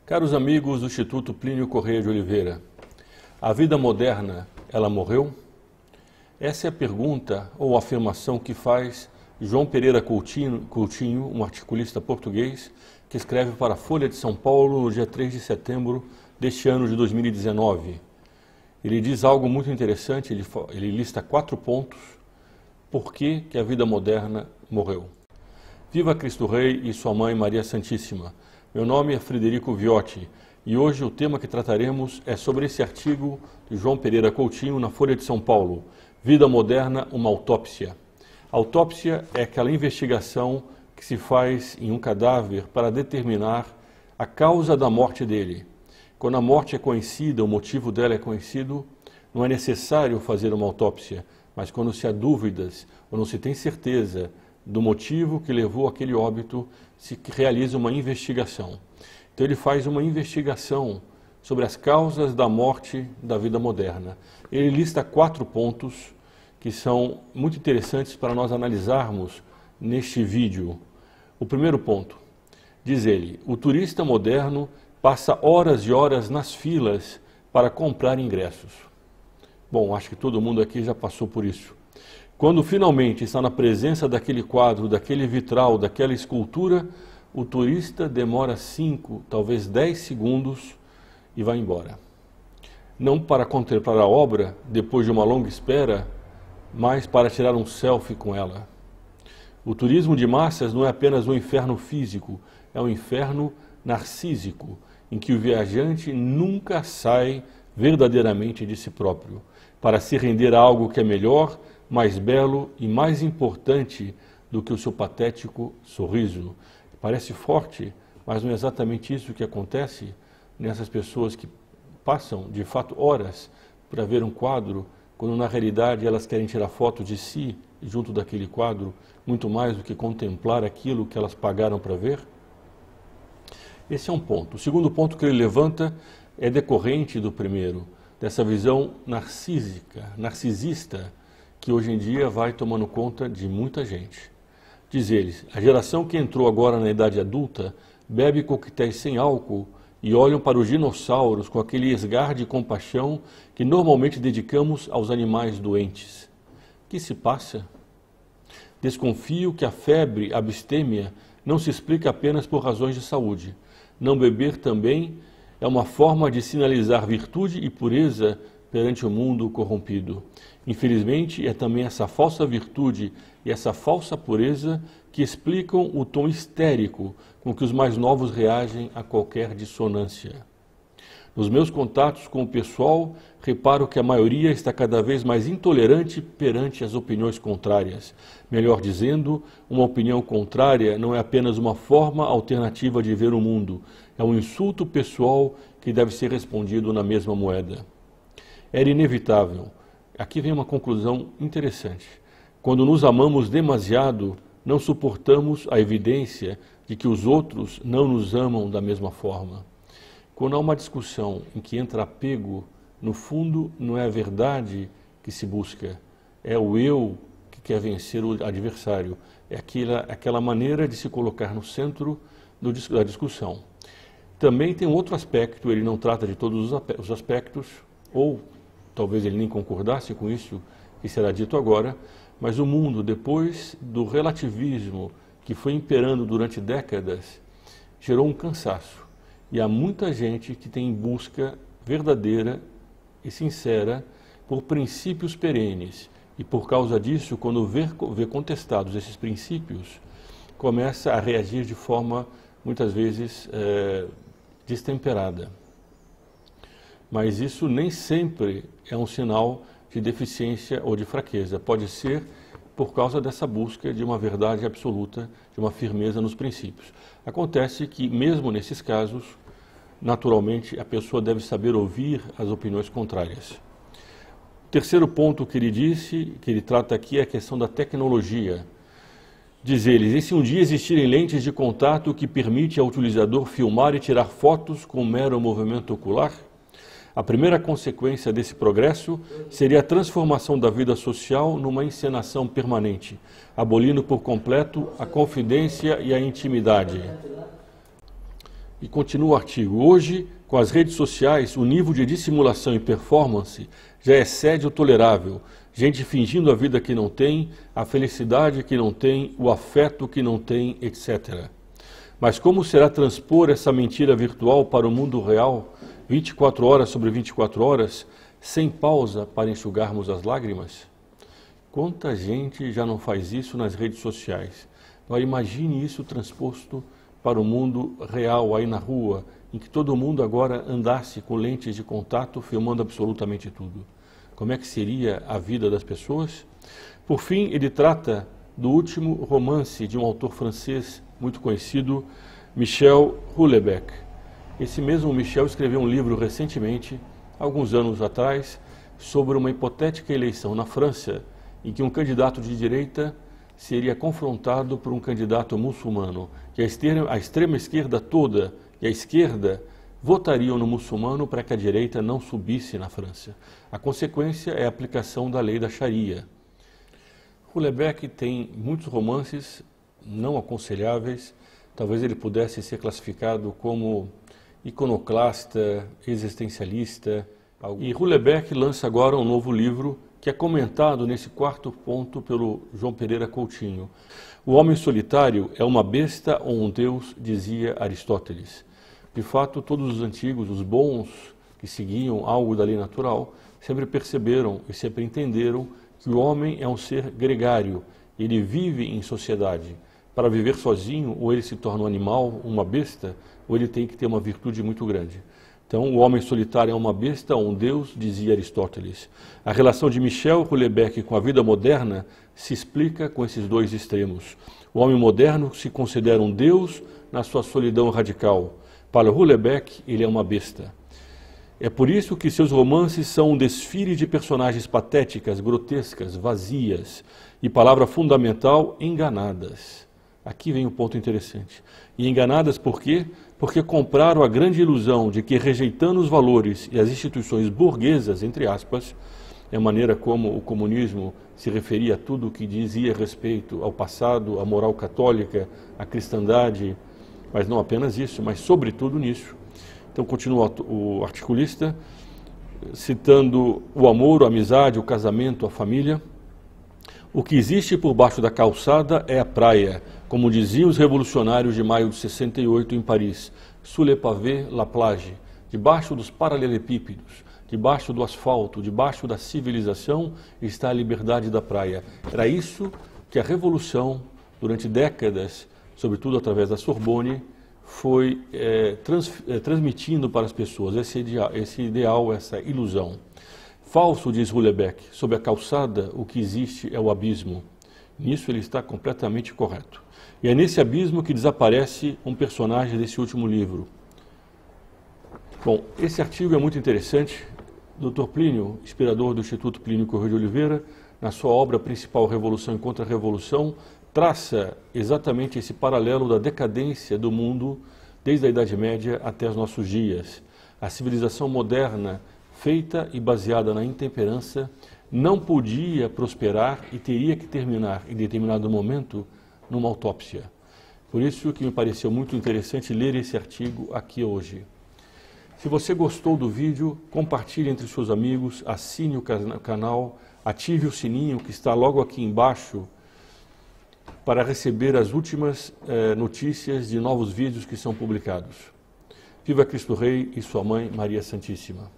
Caros amigos do Instituto Plínio Correia de Oliveira, a vida moderna, ela morreu? Essa é a pergunta ou afirmação que faz João Pereira Coutinho, um articulista português, que escreve para a Folha de São Paulo no dia 3 de setembro deste ano de 2019. Ele diz algo muito interessante, ele lista 4 pontos por que a vida moderna morreu. Viva Cristo Rei e sua mãe Maria Santíssima. Meu nome é Frederico Viotti e hoje o tema que trataremos é sobre esse artigo de João Pereira Coutinho na Folha de São Paulo, Vida Moderna, uma autópsia. A autópsia é aquela investigação que se faz em um cadáver para determinar a causa da morte dele. Quando a morte é conhecida, o motivo dela é conhecido, não é necessário fazer uma autópsia, mas quando se há dúvidas ou não se tem certeza do motivo que levou aquele óbito, se realiza uma investigação. Então ele faz uma investigação sobre as causas da morte da vida moderna. Ele lista 4 pontos que são muito interessantes para nós analisarmos neste vídeo. O primeiro ponto, diz ele, o turista moderno passa horas e horas nas filas para comprar ingressos. Bom, acho que todo mundo aqui já passou por isso. Quando finalmente está na presença daquele quadro, daquele vitral, daquela escultura, o turista demora 5, talvez 10 segundos e vai embora. Não para contemplar a obra, depois de uma longa espera, mas para tirar um selfie com ela. O turismo de massas não é apenas um inferno físico, é um inferno narcísico, em que o viajante nunca sai verdadeiramente de si próprio, para se render a algo que é melhor, mais belo e mais importante do que o seu patético sorriso. Parece forte, mas não é exatamente isso que acontece nessas pessoas que passam, de fato, horas para ver um quadro, quando na realidade elas querem tirar foto de si junto daquele quadro, muito mais do que contemplar aquilo que elas pagaram para ver? Esse é um ponto. O segundo ponto que ele levanta é decorrente do primeiro, dessa visão narcisista, que hoje em dia vai tomando conta de muita gente. Diz ele, a geração que entrou agora na idade adulta bebe coquetéis sem álcool e olham para os dinossauros com aquele esgar de compaixão que normalmente dedicamos aos animais doentes. O que se passa? Desconfio que a febre abstêmia não se explica apenas por razões de saúde. Não beber também é uma forma de sinalizar virtude e pureza perante o mundo corrompido. Infelizmente, é também essa falsa virtude e essa falsa pureza que explicam o tom histérico com que os mais novos reagem a qualquer dissonância. Nos meus contatos com o pessoal, reparo que a maioria está cada vez mais intolerante perante as opiniões contrárias. Melhor dizendo, uma opinião contrária não é apenas uma forma alternativa de ver o mundo, é um insulto pessoal que deve ser respondido na mesma moeda. Era inevitável. Aqui vem uma conclusão interessante. Quando nos amamos demasiado, não suportamos a evidência de que os outros não nos amam da mesma forma. Quando há uma discussão em que entra apego, no fundo não é a verdade que se busca, é o eu que quer vencer o adversário. É aquela maneira de se colocar no centro da discussão. Também tem um outro aspecto, ele não trata de todos os aspectos, ou talvez ele nem concordasse com isso que será dito agora, mas o mundo, depois do relativismo que foi imperando durante décadas, gerou um cansaço. E há muita gente que tem busca verdadeira e sincera por princípios perenes. E por causa disso, quando vê contestados esses princípios, começa a reagir de forma, muitas vezes, destemperada. Mas isso nem sempre é um sinal de deficiência ou de fraqueza. Pode ser por causa dessa busca de uma verdade absoluta, de uma firmeza nos princípios. Acontece que, mesmo nesses casos, naturalmente, a pessoa deve saber ouvir as opiniões contrárias. O terceiro ponto que ele disse, que ele trata aqui, é a questão da tecnologia. Diz ele, e se um dia existirem lentes de contato que permite ao utilizador filmar e tirar fotos com um mero movimento ocular? A primeira consequência desse progresso seria a transformação da vida social numa encenação permanente, abolindo por completo a confidência e a intimidade. E continua o artigo. Hoje, com as redes sociais, o nível de dissimulação e performance já excede o tolerável. Gente fingindo a vida que não tem, a felicidade que não tem, o afeto que não tem, etc. Mas como será transpor essa mentira virtual para o mundo real, 24 horas sobre 24 horas, sem pausa para enxugarmos as lágrimas? Quanta gente já não faz isso nas redes sociais? Agora imagine isso transposto para o mundo real, aí na rua, em que todo mundo agora andasse com lentes de contato, filmando absolutamente tudo. Como é que seria a vida das pessoas? Por fim, ele trata do último romance de um autor francês muito conhecido, Michel Houellebecq. Esse mesmo Michel escreveu um livro recentemente, alguns anos atrás, sobre uma hipotética eleição na França, em que um candidato de direita seria confrontado por um candidato muçulmano, que a extrema esquerda toda e a esquerda votariam no muçulmano para que a direita não subisse na França. A consequência é a aplicação da lei da Sharia. Houellebecq tem muitos romances não aconselháveis, talvez ele pudesse ser classificado como iconoclasta, existencialista. E Houellebecq lança agora um novo livro que é comentado nesse quarto ponto pelo João Pereira Coutinho. O homem solitário é uma besta ou um deus, dizia Aristóteles. De fato, todos os antigos, os bons que seguiam algo da lei natural, sempre perceberam e sempre entenderam que o homem é um ser gregário, ele vive em sociedade. Para viver sozinho, ou ele se torna um animal, uma besta, ou ele tem que ter uma virtude muito grande. Então, o homem solitário é uma besta ou um deus, dizia Aristóteles. A relação de Michel Houellebecq com a vida moderna se explica com esses dois extremos. O homem moderno se considera um deus na sua solidão radical. Para Houellebecq, ele é uma besta. É por isso que seus romances são um desfile de personagens patéticas, grotescas, vazias e, palavra fundamental, enganadas. Aqui vem o ponto interessante. E enganadas por quê? Porque compraram a grande ilusão de que, rejeitando os valores e as instituições burguesas, entre aspas, é a maneira como o comunismo se referia a tudo o que dizia respeito ao passado, à moral católica, à cristandade, mas não apenas isso, mas sobretudo nisso. Então continua o articulista, citando o amor, a amizade, o casamento, a família. O que existe por baixo da calçada é a praia, como diziam os revolucionários de maio de 68 em Paris, sous le pavé, la plage, debaixo dos paralelepípedos, debaixo do asfalto, debaixo da civilização está a liberdade da praia. Era isso que a revolução, durante décadas, sobretudo através da Sorbonne, foi transmitindo para as pessoas, esse ideal, essa ilusão. Falso, diz Houellebecq, sob a calçada o que existe é o abismo. Nisso ele está completamente correto. E é nesse abismo que desaparece um personagem desse último livro. Bom, esse artigo é muito interessante. Dr. Plínio, inspirador do Instituto Plínio Corrêa de Oliveira, na sua obra principal Revolução e Contra-Revolução, traça exatamente esse paralelo da decadência do mundo desde a Idade Média até os nossos dias. A civilização moderna, feita e baseada na intemperança, não podia prosperar e teria que terminar, em determinado momento, numa autópsia. Por isso que me pareceu muito interessante ler esse artigo aqui hoje. Se você gostou do vídeo, compartilhe entre seus amigos, assine o canal, ative o sininho que está logo aqui embaixo para receber as últimas notícias de novos vídeos que são publicados. Viva Cristo Rei e sua Mãe Maria Santíssima.